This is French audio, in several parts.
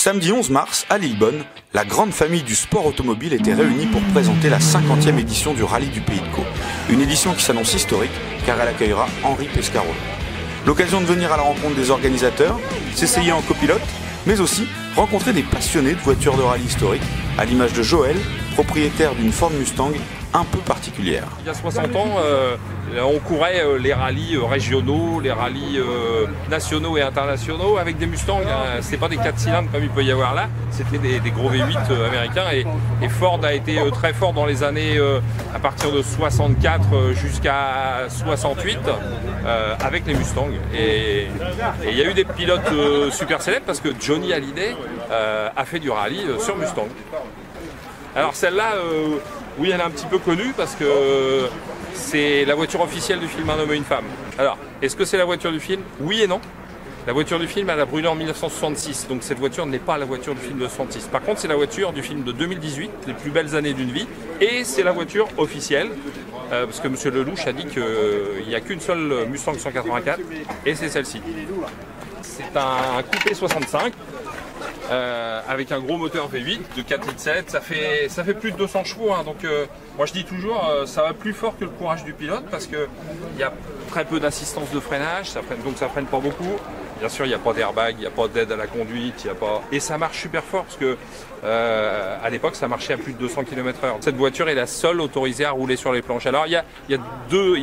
Samedi 11 mars, à Lillebonne, la grande famille du sport automobile était réunie pour présenter la 50e édition du Rallye du Pays de Caux. Une édition qui s'annonce historique car elle accueillera Henri Pescarolo. L'occasion de venir à la rencontre des organisateurs, s'essayer en copilote, mais aussi rencontrer des passionnés de voitures de rallye historiques, à l'image de Joël, propriétaire d'une Ford Mustang un peu particulière. Il y a 60 ans, on courait les rallyes régionaux, les rallyes nationaux et internationaux avec des Mustangs. C'est pas des 4 cylindres comme il peut y avoir là, c'était des gros V8 américains et Ford a été très fort dans les années à partir de 64 jusqu'à 68 avec les Mustangs. Et il y a eu des pilotes super célèbres parce que Johnny Hallyday a fait du rallye sur Mustang. Alors celle-là, oui, elle est un petit peu connue parce que c'est la voiture officielle du film Un homme et une femme. Alors, est-ce que c'est la voiture du film? Oui et non. La voiture du film, elle a brûlé en 1966, donc cette voiture n'est pas la voiture du film de 66. Par contre, c'est la voiture du film de 2018, les plus belles années d'une vie, et c'est la voiture officielle, parce que M. Lelouch a dit qu'il n'y a qu'une seule Mustang 184, et c'est celle-ci. C'est un coupé 65. Avec un gros moteur V8 de 4,7 litres, ça fait plus de 200 chevaux, hein, donc moi je dis toujours ça va plus fort que le courage du pilote parce qu'il y a très peu d'assistance de freinage, donc ça freine pas beaucoup. Bien sûr, il n'y a pas d'airbag, il n'y a pas d'aide à la conduite, il y a pas... et ça marche super fort parce que à l'époque ça marchait à plus de 200 km/h. Cette voiture est la seule autorisée à rouler sur les planches. Alors il y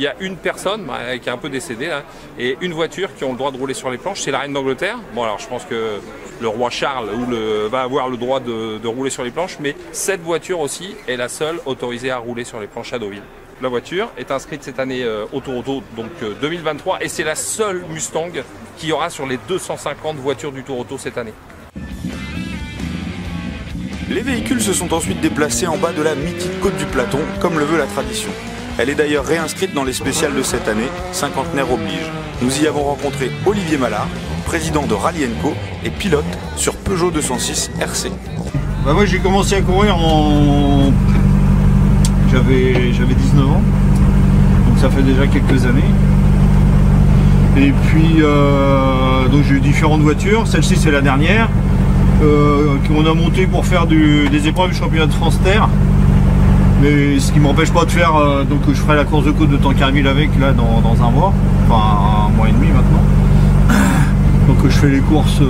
a une personne qui est un peu décédée là, et une voiture qui ont le droit de rouler sur les planches, c'est la reine d'Angleterre. Bon alors je pense que le roi Charles va avoir le droit de rouler sur les planches, mais cette voiture aussi est la seule autorisée à rouler sur les planches à Deauville. La voiture est inscrite cette année au Tour Auto, donc 2023, et c'est la seule Mustang qu'il y aura sur les 250 voitures du Tour Auto cette année. Les véhicules se sont ensuite déplacés en bas de la mythique côte du Platon, comme le veut la tradition. Elle est d'ailleurs réinscrite dans les spéciales de cette année, cinquantenaire oblige. Nous y avons rencontré Olivier Mallard, président de Rallye & Co et pilote sur Peugeot 206 RC. Bah moi j'ai commencé à courir J'avais 19 ans, donc ça fait déjà quelques années. Et puis donc j'ai eu différentes voitures, celle-ci c'est la dernière, qu'on a montée pour faire des épreuves du championnat de France Terre. Mais ce qui m'empêche pas de faire, donc je ferai la course de côte de Tancarville avec là dans un mois, enfin un mois et demi maintenant. Donc je fais les courses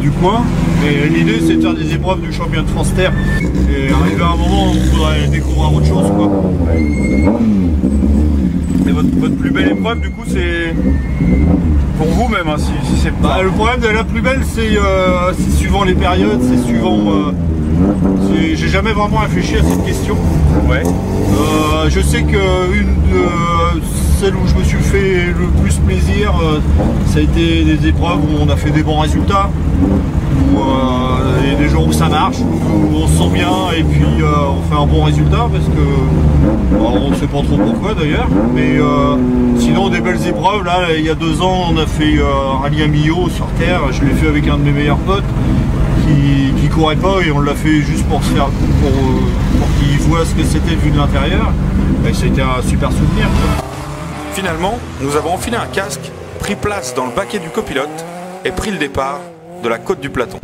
du coin, mais l'idée c'est de faire des épreuves du championnat de France Terre et arriver à un moment où il faudrait découvrir autre chose quoi. Et votre plus belle épreuve du coup c'est pour vous même hein, si c'est pas... le problème de la plus belle c'est suivant les périodes, c'est suivant... j'ai jamais vraiment réfléchi à cette question. Ouais. Je sais que celle où je me suis fait le plus plaisir, ça a été des épreuves où on a fait des bons résultats, où il y a des jours où ça marche, où on se sent bien et puis on fait un bon résultat parce que on ne sait pas trop pourquoi d'ailleurs, mais sinon des belles épreuves. Là il y a 2 ans on a fait un rallye à Millau sur terre, je l'ai fait avec un de mes meilleurs potes qui courait pas et on l'a fait juste pour qu'il voit ce que c'était vu de l'intérieur, et c'était un super souvenir. Finalement, nous avons enfilé un casque, pris place dans le baquet du copilote et pris le départ de la côte du Platon.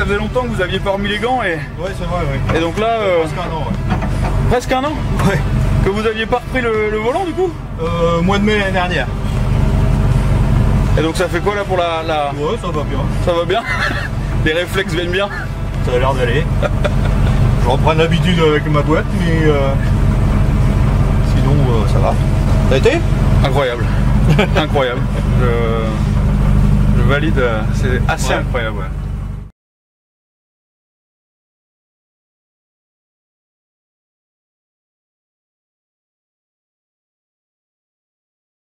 ça faisait longtemps que vous aviez pas remis les gants et... Ouais, c'est vrai, ouais. Et donc là... Presque un an, ouais. Presque un an? Ouais. Que vous aviez pas repris le volant du coup? Mois de mai l'année dernière. Et donc ça fait quoi là pour la... Ouais, ça va bien. Ça va bien? Les réflexes viennent bien? Ça a l'air d'aller. Je reprends l'habitude avec ma boîte, mais sinon ça va. Ça a été? Incroyable. Incroyable. Je valide, c'est assez incroyable. Ouais.